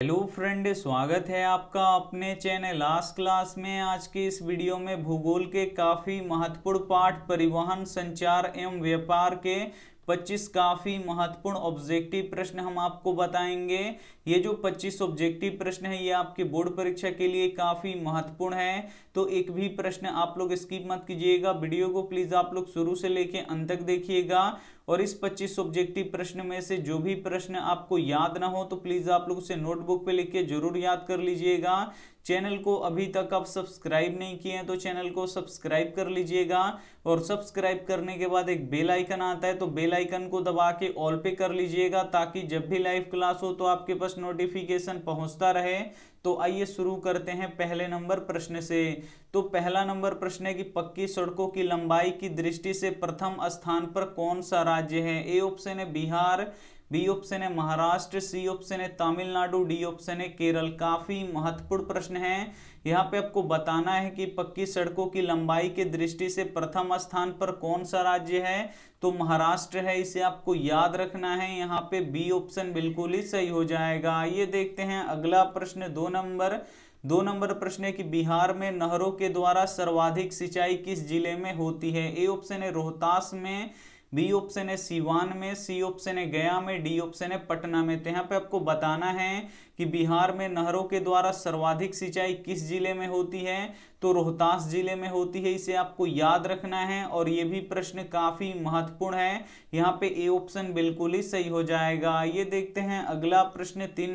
Hello friend, स्वागत है आपका अपने चैनल लास्ट क्लास में। आज के इस वीडियो में भूगोल के काफ़ी महत्वपूर्ण पाठ परिवहन, संचार एवं व्यापार के 25 काफ़ी महत्वपूर्ण ऑब्जेक्टिव प्रश्न हम आपको बताएंगे। ये जो 25 ऑब्जेक्टिव प्रश्न है ये आपके बोर्ड परीक्षा के लिए काफ़ी महत्वपूर्ण है, तो एक भी प्रश्न आप लोग स्किप मत कीजिएगा। वीडियो को प्लीज़ आप लोग शुरू से लेके अंत तक देखिएगा और इस 25 ऑब्जेक्टिव प्रश्न में से जो भी प्रश्न आपको याद ना हो तो प्लीज़ आप लोग उसे नोटबुक पे लिख के जरूर याद कर लीजिएगा। चैनल को अभी तक आप सब्सक्राइब नहीं किए हैं तो चैनल को सब्सक्राइब कर लीजिएगा और सब्सक्राइब करने के बाद एक बेल आइकन आता है तो बेल आइकन को दबा के ऑल पे कर लीजिएगा ताकि जब भी लाइव क्लास हो तो आपके पास नोटिफिकेशन पहुंचता रहे। तो आइए शुरू करते हैं पहले नंबर प्रश्न से। तो पहला नंबर प्रश्न है कि पक्की सड़कों की लंबाई की दृष्टि से प्रथम स्थान पर कौन सा राज्य है। ए ऑप्शन है बिहार, बी ऑप्शन है महाराष्ट्र, सी ऑप्शन है तमिलनाडु, डी ऑप्शन है केरल। काफी महत्वपूर्ण प्रश्न है। यहाँ पे आपको बताना है कि पक्की सड़कों की लंबाई के दृष्टि से प्रथम स्थान पर कौन सा राज्य है, तो महाराष्ट्र है, इसे आपको याद रखना है। यहाँ पे बी ऑप्शन बिल्कुल ही सही हो जाएगा। ये देखते हैं अगला प्रश्न दो नंबर प्रश्न है कि बिहार में नहरों के द्वारा सर्वाधिक सिंचाई किस जिले में होती है। ए ऑप्शन है रोहतास में, बी ऑप्शन है सीवान में, सी ऑप्शन है गया में, डी ऑप्शन है पटना में। तो यहाँ पे आपको बताना है कि बिहार में नहरों के द्वारा सर्वाधिक सिंचाई किस जिले में होती है, तो रोहतास जिले में होती है, इसे आपको याद रखना है। और ये भी प्रश्न काफी महत्वपूर्ण है। यहाँ पे ए ऑप्शन बिल्कुल ही सही हो जाएगा। ये देखते हैं अगला प्रश्न तीन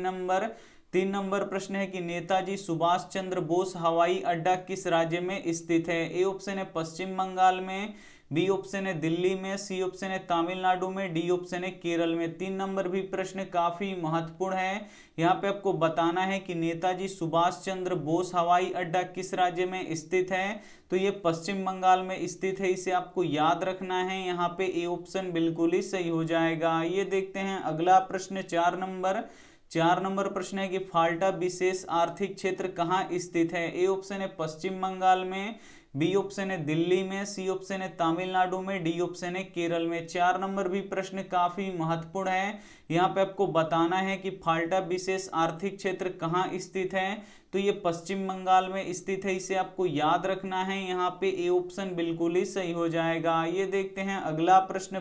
नंबर प्रश्न है कि नेताजी सुभाष चंद्र बोस हवाई अड्डा किस राज्य में स्थित है। ए ऑप्शन है पश्चिम बंगाल में, बी ऑप्शन है दिल्ली में, सी ऑप्शन है तमिलनाडु में, डी ऑप्शन है केरल में। 3 नंबर भी प्रश्न काफी महत्वपूर्ण है। यहाँ पे आपको बताना है कि नेताजी सुभाष चंद्र बोस हवाई अड्डा किस राज्य में स्थित है, तो ये पश्चिम बंगाल में स्थित है, इसे आपको याद रखना है। यहाँ पे ए ऑप्शन बिल्कुल ही सही हो जाएगा। ये देखते हैं अगला प्रश्न 4 नंबर प्रश्न है कि फाल्टा विशेष आर्थिक क्षेत्र कहाँ स्थित है। ए ऑप्शन है पश्चिम बंगाल में, बी ऑप्शन है दिल्ली में, सी ऑप्शन है तमिलनाडु में, डी ऑप्शन है केरल में। 4 नंबर भी प्रश्न काफी महत्वपूर्ण है। यहाँ पे आपको बताना है कि फाल्टा विशेष आर्थिक क्षेत्र कहाँ स्थित है, तो ये पश्चिम बंगाल में स्थित है, इसे आपको याद रखना है। यहाँ पे ए ऑप्शन बिल्कुल ही सही हो जाएगा। ये देखते हैं अगला प्रश्न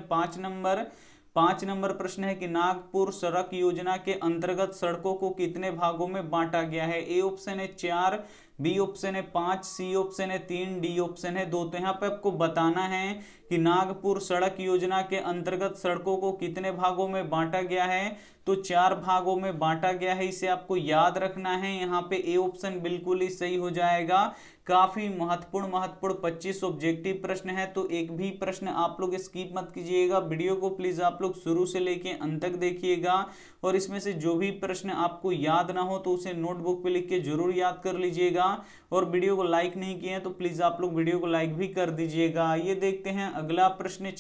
5 नंबर प्रश्न है कि नागपुर सड़क योजना के अंतर्गत सड़कों को कितने भागों में बांटा गया है। ए ऑप्शन है 4, बी ऑप्शन है 5, सी ऑप्शन है 3, डी ऑप्शन है 2। तो यहाँ पे आपको बताना है कि नागपुर सड़क योजना के अंतर्गत सड़कों को कितने भागों में बांटा गया है, तो 4 भागों में बांटा गया है, इसे आपको याद रखना है। यहाँ पे ए ऑप्शन बिल्कुल ही सही हो जाएगा। काफी महत्वपूर्ण 25 ऑब्जेक्टिव प्रश्न है, तो एक भी प्रश्न आप लोग स्किप मत कीजिएगा। वीडियो को प्लीज आप लोग शुरू से लेके अंत तक देखिएगा और इसमें से जो भी प्रश्न आपको याद ना हो तो उसे नोटबुक पे लिख के जरूर याद कर लीजिएगा। और वीडियो को लाइक नहीं किए हैं तो प्लीज आप लोग वीडियो को लाइक भी कर दीजिएगा। ये देखते हैं अगला प्रश्न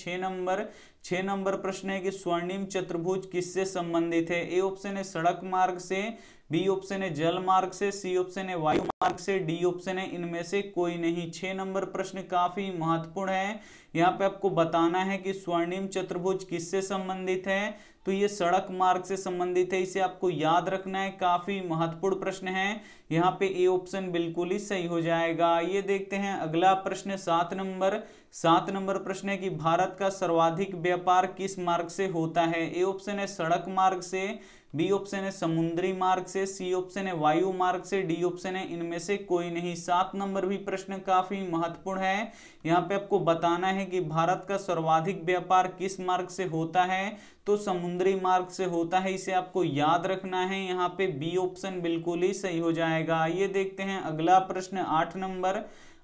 6 नंबर प्रश्न है कि स्वर्णिम चतुर्भुज किससे संबंधित है। ए ऑप्शन है सड़क मार्ग से, बी ऑप्शन है जल मार्ग से, सी ऑप्शन है वायु मार्ग से, डी ऑप्शन है इनमें से कोई नहीं। 6 नंबर प्रश्न काफी महत्वपूर्ण है। यहाँ पे आपको बताना है कि स्वर्णिम चतुर्भुज किससे संबंधित है, तो ये सड़क मार्ग से संबंधित है, इसे आपको याद रखना है। काफी महत्वपूर्ण प्रश्न है। यहाँ पे ए ऑप्शन बिल्कुल ही सही हो जाएगा। ये देखते हैं अगला प्रश्न 7 नंबर प्रश्न है कि भारत का सर्वाधिक व्यापार किस मार्ग से होता है। ए ऑप्शन है सड़क मार्ग से, बी ऑप्शन है समुद्री मार्ग से, सी ऑप्शन है वायु मार्ग से, डी ऑप्शन है इनमें से कोई नहीं। 7 नंबर भी प्रश्न काफी महत्वपूर्ण है। यहाँ पे आपको बताना है कि भारत का सर्वाधिक व्यापार किस मार्ग से होता है, तो समुद्री मार्ग से होता है, इसे आपको याद रखना है। यहाँ पे बी ऑप्शन बिल्कुल ही सही हो जाएगा। ये देखते हैं अगला प्रश्न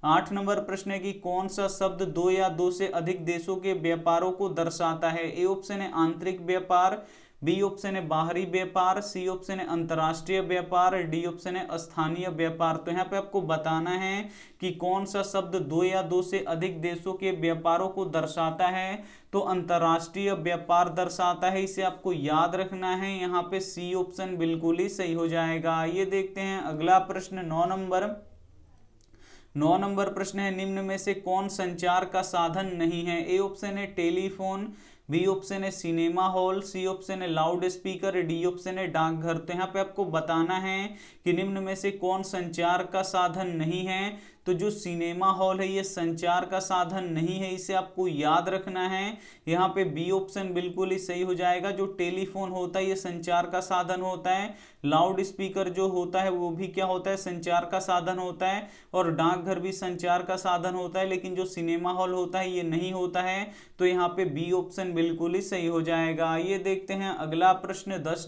8 नंबर प्रश्न है कि कौन सा शब्द 2 या 2 से अधिक देशों के व्यापारों को दर्शाता है। ए ऑप्शन है आंतरिक व्यापार, बी ऑप्शन है बाहरी व्यापार, सी ऑप्शन है अंतर्राष्ट्रीय व्यापार, डी ऑप्शन है स्थानीय व्यापार। तो यहाँ पे आपको बताना है कि कौन सा शब्द 2 या 2 से अधिक देशों के व्यापारों को दर्शाता है, तो अंतर्राष्ट्रीय व्यापार दर्शाता है, इसे आपको याद रखना है। यहाँ पे सी ऑप्शन बिल्कुल ही सही हो जाएगा। ये देखते हैं अगला प्रश्न 9 नंबर प्रश्न है निम्न में से कौन संचार का साधन नहीं है। ए ऑप्शन है टेलीफोन, बी ऑप्शन है सिनेमा हॉल, सी ऑप्शन है लाउड स्पीकर, डी ऑप्शन है डाकघर। तो यहाँ पे आपको बताना है कि निम्न में से कौन संचार का साधन नहीं है। तो जो सिनेमा हॉल है ये संचार का साधन नहीं है, इसे आपको याद रखना है। यहाँ पे बी ऑप्शन बिल्कुल ही सही हो जाएगा। जो टेलीफोन होता है ये संचार का साधन होता है, लाउड स्पीकर जो होता है वो भी क्या होता है, संचार का साधन होता है, और डाकघर भी संचार का साधन होता है, लेकिन जो सिनेमा हॉल होता है ये नहीं होता है। तो यहाँ पे बी ऑप्शन बिल्कुल ही सही हो जाएगा। ये देखते हैं अगला प्रश्न 10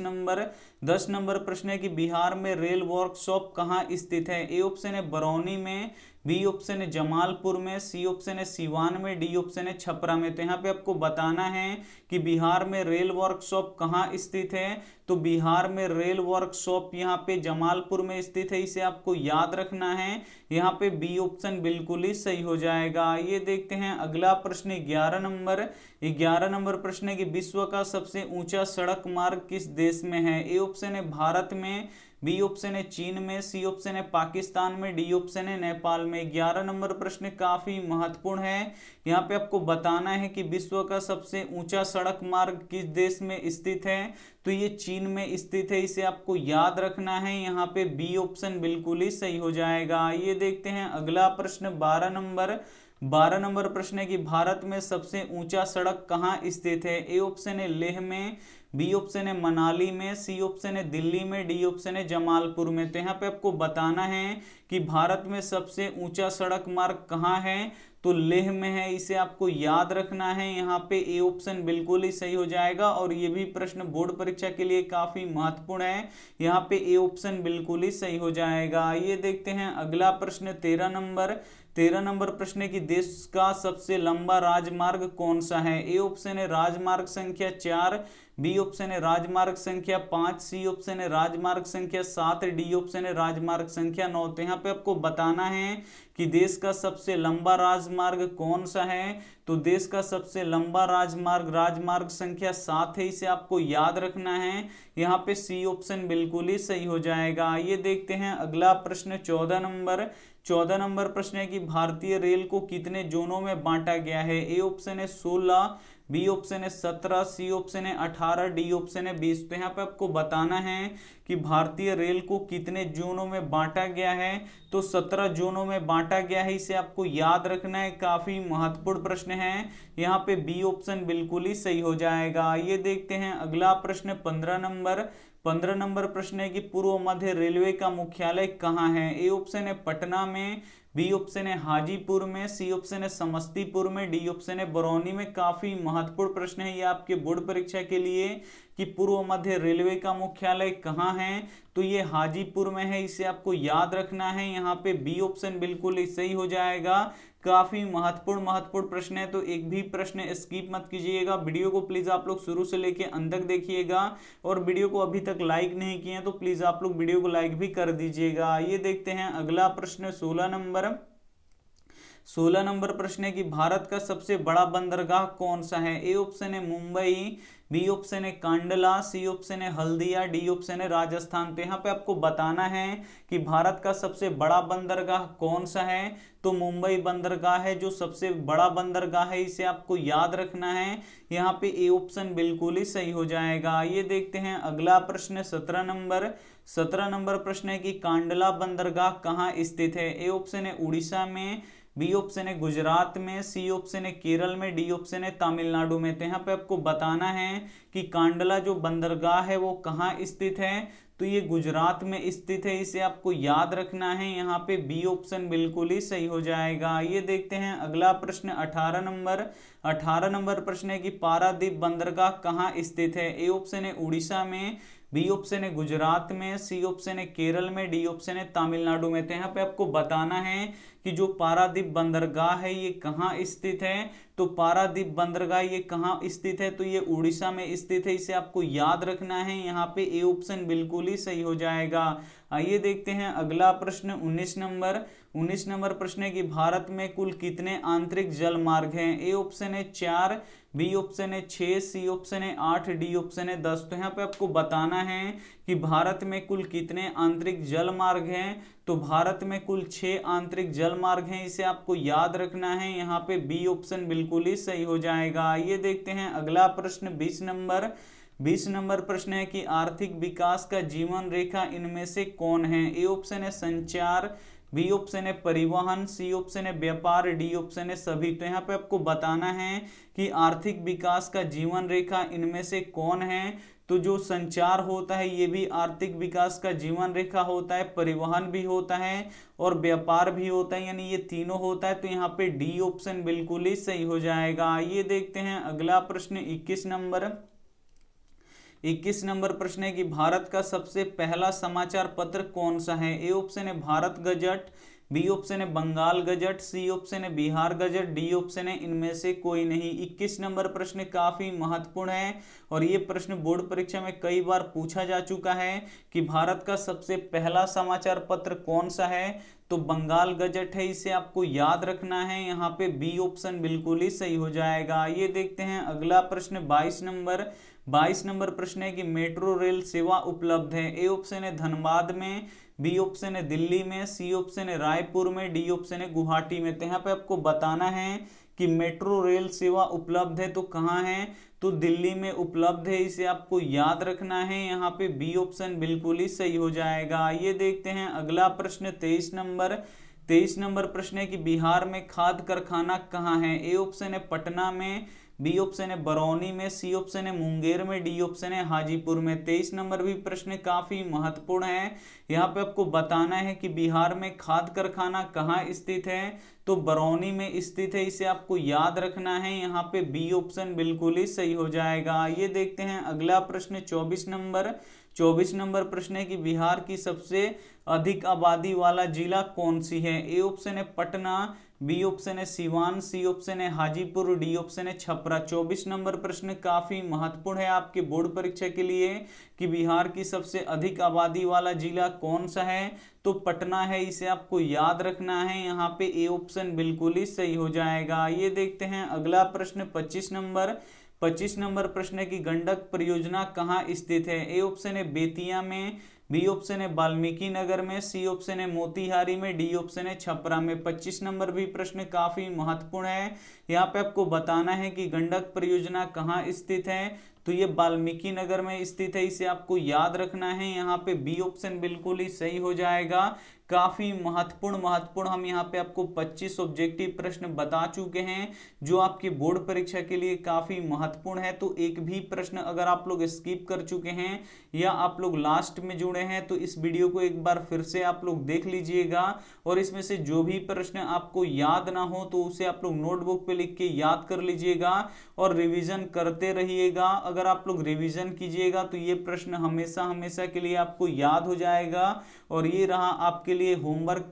नंबर प्रश्न है कि बिहार में रेल वर्कशॉप कहाँ स्थित है। ए ऑप्शन है बरौनी में, बी ऑप्शन है जमालपुर में, सी ऑप्शन है सीवान में, डी ऑप्शन है छपरा में। तो यहाँ पे आपको बताना है कि बिहार में रेल वर्कशॉप कहाँ स्थित है। तो बिहार में रेल वर्कशॉप यहाँ पे जमालपुर में स्थित है, इसे आपको याद रखना है। यहाँ पे बी ऑप्शन बिल्कुल ही सही हो जाएगा। ये देखते हैं अगला प्रश्न 11 नंबर प्रश्न है कि विश्व का सबसे ऊंचा सड़क मार्ग किस देश में है। ए ऑप्शन है भारत में, बी ऑप्शन है चीन में, सी ऑप्शन है पाकिस्तान में, डी ऑप्शन है नेपाल में। 11 नंबर प्रश्न काफी महत्वपूर्ण है। यहाँ पे आपको बताना है कि विश्व का सबसे ऊंचा सड़क मार्ग किस देश में स्थित है। तो ये चीन में स्थित है, इसे आपको याद रखना है। यहाँ पे बी ऑप्शन बिल्कुल ही सही हो जाएगा। ये देखते हैं अगला प्रश्न 12 नंबर प्रश्न है कि भारत में सबसे ऊंचा सड़क कहाँ स्थित है। ए ऑप्शन है लेह में, बी ऑप्शन है मनाली में, सी ऑप्शन है दिल्ली में, डी ऑप्शन है जमालपुर में। तो यहाँ पे आपको बताना है कि भारत में सबसे ऊंचा सड़क मार्ग कहाँ है। तो लेह में है, इसे आपको याद रखना है। यहाँ पे ए ऑप्शन बिल्कुल ही सही हो जाएगा। और ये भी प्रश्न बोर्ड परीक्षा के लिए काफी महत्वपूर्ण है। यहाँ पे ए ऑप्शन बिल्कुल ही सही हो जाएगा। ये देखते हैं अगला प्रश्न 13 नंबर प्रश्न है कि देश का सबसे लंबा राजमार्ग कौन सा है। ए ऑप्शन है राजमार्ग संख्या 4, बी ऑप्शन है राजमार्ग संख्या 5, सी ऑप्शन है राजमार्ग संख्या 7, डी ऑप्शन है राजमार्ग संख्या 9। तो यहाँ पे आपको बताना है कि देश का सबसे लंबा राजमार्ग कौन सा है। तो देश का सबसे लंबा राजमार्ग संख्या 7 है, इसे आपको याद रखना है। यहाँ पे सी ऑप्शन बिल्कुल ही सही हो जाएगा। ये देखते हैं अगला प्रश्न 14 नंबर प्रश्न है कि भारतीय रेल को कितने जोनों में बांटा गया है। ए ऑप्शन है 16, बी ऑप्शन है 17, सी ऑप्शन है 18, डी ऑप्शन है 20। तो यहाँ पे आपको बताना है कि भारतीय रेल को कितने जोनों में बांटा गया है। तो 17 जोनों में बांटा गया है, इसे आपको याद रखना है। काफी महत्वपूर्ण प्रश्न है। यहाँ पे बी ऑप्शन बिल्कुल ही सही हो जाएगा। ये देखते हैं अगला प्रश्न 15 नंबर प्रश्न है कि पूर्व मध्य रेलवे का मुख्यालय कहाँ है। ए ऑप्शन है पटना में, बी ऑप्शन है हाजीपुर में, सी ऑप्शन है समस्तीपुर में, डी ऑप्शन है बरौनी में। काफी महत्वपूर्ण प्रश्न है ये आपके बोर्ड परीक्षा के लिए कि पूर्व मध्य रेलवे का मुख्यालय कहाँ है। तो ये हाजीपुर में है, इसे आपको याद रखना है। यहाँ पे बी ऑप्शन बिल्कुल ही सही हो जाएगा। काफी महत्वपूर्ण प्रश्न है, तो एक भी प्रश्न स्किप मत कीजिएगा। वीडियो को प्लीज आप लोग शुरू से लेके अंत तक देखिएगा, और वीडियो को अभी तक लाइक नहीं किए हैं तो प्लीज आप लोग वीडियो को लाइक भी कर दीजिएगा। ये देखते हैं अगला प्रश्न 16 नंबर प्रश्न है कि भारत का सबसे बड़ा बंदरगाह कौन सा है। ए ऑप्शन है मुंबई, बी ऑप्शन है कांडला, सी ऑप्शन है हल्दिया, डी ऑप्शन है राजस्थान। तो यहाँ पे आपको बताना है कि भारत का सबसे बड़ा बंदरगाह कौन सा है। तो मुंबई बंदरगाह है जो सबसे बड़ा बंदरगाह है, इसे आपको याद रखना है। यहाँ पे ए ऑप्शन बिल्कुल ही सही हो जाएगा। ये देखते हैं अगला प्रश्न 17 नंबर प्रश्न है कि कांडला बंदरगाह कहाँ स्थित है। ए ऑप्शन है उड़ीसा में, बी ऑप्शन है गुजरात में, सी ऑप्शन है केरल में, डी ऑप्शन है तमिलनाडु में। तो यहाँ पे आपको बताना है कि कांडला जो बंदरगाह है वो कहाँ स्थित है। तो ये गुजरात में स्थित है, इसे आपको याद रखना है। यहाँ पे बी ऑप्शन बिल्कुल ही सही हो जाएगा। ये देखते हैं अगला प्रश्न 18 नंबर प्रश्न है कि पारादीप बंदरगाह कहाँ स्थित है। ए ऑप्शन है उड़ीसा में, बी ऑप्शन है गुजरात में, सी ऑप्शन है केरल में, डी ऑप्शन है तमिलनाडु में। तो यहाँ पे आपको बताना है कि जो पारादीप बंदरगाह है ये कहाँ स्थित है। तो पारादीप बंदरगाह ये कहाँ स्थित है, तो ये उड़ीसा में स्थित है, इसे आपको याद रखना है। यहाँ पे ए ऑप्शन बिल्कुल ही सही हो जाएगा। आइए देखते हैं अगला प्रश्न 19 नंबर प्रश्न है कि भारत में कुल कितने आंतरिक जल मार्ग हैं। ए ऑप्शन है 4, बी ऑप्शन है 6, सी ऑप्शन है 8, डी ऑप्शन है 10। तो यहाँ पे आपको बताना है कि भारत में कुल कितने आंतरिक जल मार्ग हैं। तो भारत में कुल 6 आंतरिक जल जल मार्ग है, इसे आपको याद रखना है। यहाँ पे बी ऑप्शन बिल्कुल ही सही हो जाएगा। ये देखते हैं अगला प्रश्न 20 नंबर प्रश्न है कि आर्थिक विकास का जीवन रेखा इनमें से कौन है। ए ऑप्शन है संचार, बी ऑप्शन है परिवहन, सी ऑप्शन है व्यापार, डी ऑप्शन है सभी। तो यहाँ पे आपको बताना है कि आर्थिक विकास का जीवन रेखा इनमें से कौन है। तो जो संचार होता है ये भी आर्थिक विकास का जीवन रेखा होता है, परिवहन भी होता है और व्यापार भी होता है, यानी ये तीनों होता है। तो यहाँ पे डी ऑप्शन बिल्कुल ही सही हो जाएगा। ये देखते हैं अगला प्रश्न 21 नंबर प्रश्न है कि भारत का सबसे पहला समाचार पत्र कौन सा है। ए ऑप्शन है भारत गजट, बी ऑप्शन है बंगाल गजट, सी ऑप्शन है बिहार गजट, डी ऑप्शन है इनमें से कोई नहीं। 21 नंबर प्रश्न काफी महत्वपूर्ण है और ये प्रश्न बोर्ड परीक्षा में कई बार पूछा जा चुका है कि भारत का सबसे पहला समाचार पत्र कौन सा है। तो बंगाल गजट है, इसे आपको याद रखना है। यहाँ पे बी ऑप्शन बिल्कुल ही सही हो जाएगा। ये देखते हैं अगला प्रश्न 22 नंबर प्रश्न है कि मेट्रो रेल सेवा उपलब्ध है। ए ऑप्शन है धनबाद में, बी ऑप्शन है दिल्ली में, सी ऑप्शन है रायपुर में, डी ऑप्शन है गुवाहाटी में। तो यहाँ पे आपको बताना है कि मेट्रो रेल सेवा उपलब्ध है तो कहाँ है। तो दिल्ली में उपलब्ध है, इसे आपको याद रखना है। यहाँ पे बी ऑप्शन बिल्कुल ही सही हो जाएगा। ये देखते हैं अगला प्रश्न 23 नंबर प्रश्न है कि बिहार में खाद कारखाना कहाँ है। ए ऑप्शन है पटना में, बी ऑप्शन है बरौनी में, सी ऑप्शन है मुंगेर में, डी ऑप्शन है हाजीपुर में। 23 नंबर भी प्रश्न काफी महत्वपूर्ण है। यहाँ पे आपको बताना है कि बिहार में खाद कारखाना कहाँ स्थित है। तो बरौनी में स्थित है, इसे आपको याद रखना है। यहाँ पे बी ऑप्शन बिल्कुल ही सही हो जाएगा। ये देखते हैं अगला प्रश्न 24 नंबर प्रश्न है कि बिहार की सबसे अधिक आबादी वाला जिला कौन सी है। ए ऑप्शन है पटना, बी ऑप्शन है सिवान, सी ऑप्शन है हाजीपुर, डी ऑप्शन है छपरा। 24 नंबर प्रश्न काफी महत्वपूर्ण है आपके बोर्ड परीक्षा के लिए कि बिहार की सबसे अधिक आबादी वाला जिला कौन सा है। तो पटना है, इसे आपको याद रखना है। यहाँ पे ए ऑप्शन बिल्कुल ही सही हो जाएगा। ये देखते हैं अगला प्रश्न 25 नंबर प्रश्न है कि गंडक परियोजना कहाँ स्थित है। ए ऑप्शन है बेतिया में, बी ऑप्शन है वाल्मीकि नगर में, सी ऑप्शन है मोतिहारी में, डी ऑप्शन है छपरा में। 25 नंबर भी प्रश्न काफी महत्वपूर्ण है। यहाँ पे आपको बताना है कि गंडक परियोजना कहाँ स्थित है। तो ये वाल्मीकि नगर में स्थित है, इसे आपको याद रखना है। यहाँ पे बी ऑप्शन बिल्कुल ही सही हो जाएगा। काफी महत्वपूर्ण हम यहाँ पे आपको 25 ऑब्जेक्टिव प्रश्न बता चुके हैं जो आपके बोर्ड परीक्षा के लिए काफी महत्वपूर्ण है। तो एक भी प्रश्न अगर आप लोग स्किप कर चुके हैं या आप लोग लास्ट में जुड़े हैं तो इस वीडियो को एक बार फिर से आप लोग देख लीजिएगा और इसमें से जो भी प्रश्न आपको याद ना हो तो उसे आप लोग नोटबुक पे लिख के याद कर लीजिएगा और रिवीजन करते रहिएगा। अगर आप लोग रिवीजन कीजिएगा तो ये प्रश्न हमेशा के लिए आपको याद हो जाएगा। और ये रहा आपके लिए होमवर्क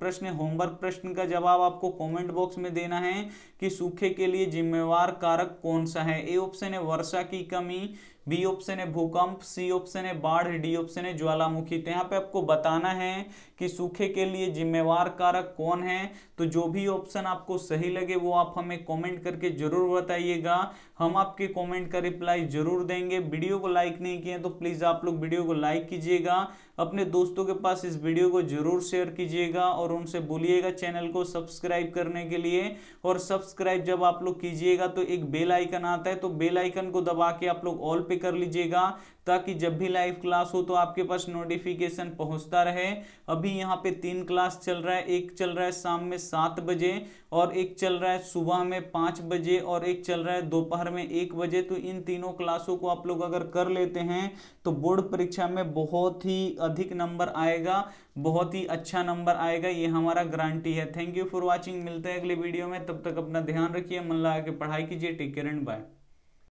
प्रश्न का जवाब आपको कमेंट बॉक्स में देना है कि सूखे के लिए जिम्मेवार कारक कौन सा है। ए ऑप्शन है वर्षा की कमी, बी ऑप्शन है भूकंप, सी ऑप्शन है बाढ़, डी ऑप्शन है ज्वालामुखी। तो यहाँ पे आपको बताना है कि सूखे के लिए जिम्मेवार कारक कौन है। तो जो भी ऑप्शन आपको सही लगे वो आप हमें कमेंट करके जरूर बताइएगा, हम आपके कमेंट का रिप्लाई जरूर देंगे। वीडियो को लाइक नहीं किए तो प्लीज आप लोग वीडियो को लाइक कीजिएगा, अपने दोस्तों के पास इस वीडियो को जरूर शेयर कीजिएगा और उनसे बोलिएगा चैनल को सब्सक्राइब करने के लिए। और सब्सक्राइब जब आप लोग कीजिएगा तो एक बेल आइकन आता है, तो बेल आइकन को दबा के आप लोग ऑल पे कर लीजिएगा ताकि जब भी लाइव क्लास हो तो आपके पास नोटिफिकेशन पहुंचता रहे। अभी यहाँ पे 3 क्लास चल रहा है, एक चल रहा है शाम में 7 बजे और एक चल रहा है सुबह में 5 बजे और एक चल रहा है दोपहर में 1 बजे। तो इन तीनों क्लासों को आप लोग अगर कर लेते हैं तो बोर्ड परीक्षा में बहुत ही अधिक नंबर आएगा, बहुत ही अच्छा नंबर आएगा, ये हमारा गारंटी है। थैंक यू फॉर वॉचिंग, मिलते हैं अगले वीडियो में, तब तक अपना ध्यान रखिए, मन लगा के पढ़ाई कीजिए। Take care and bye.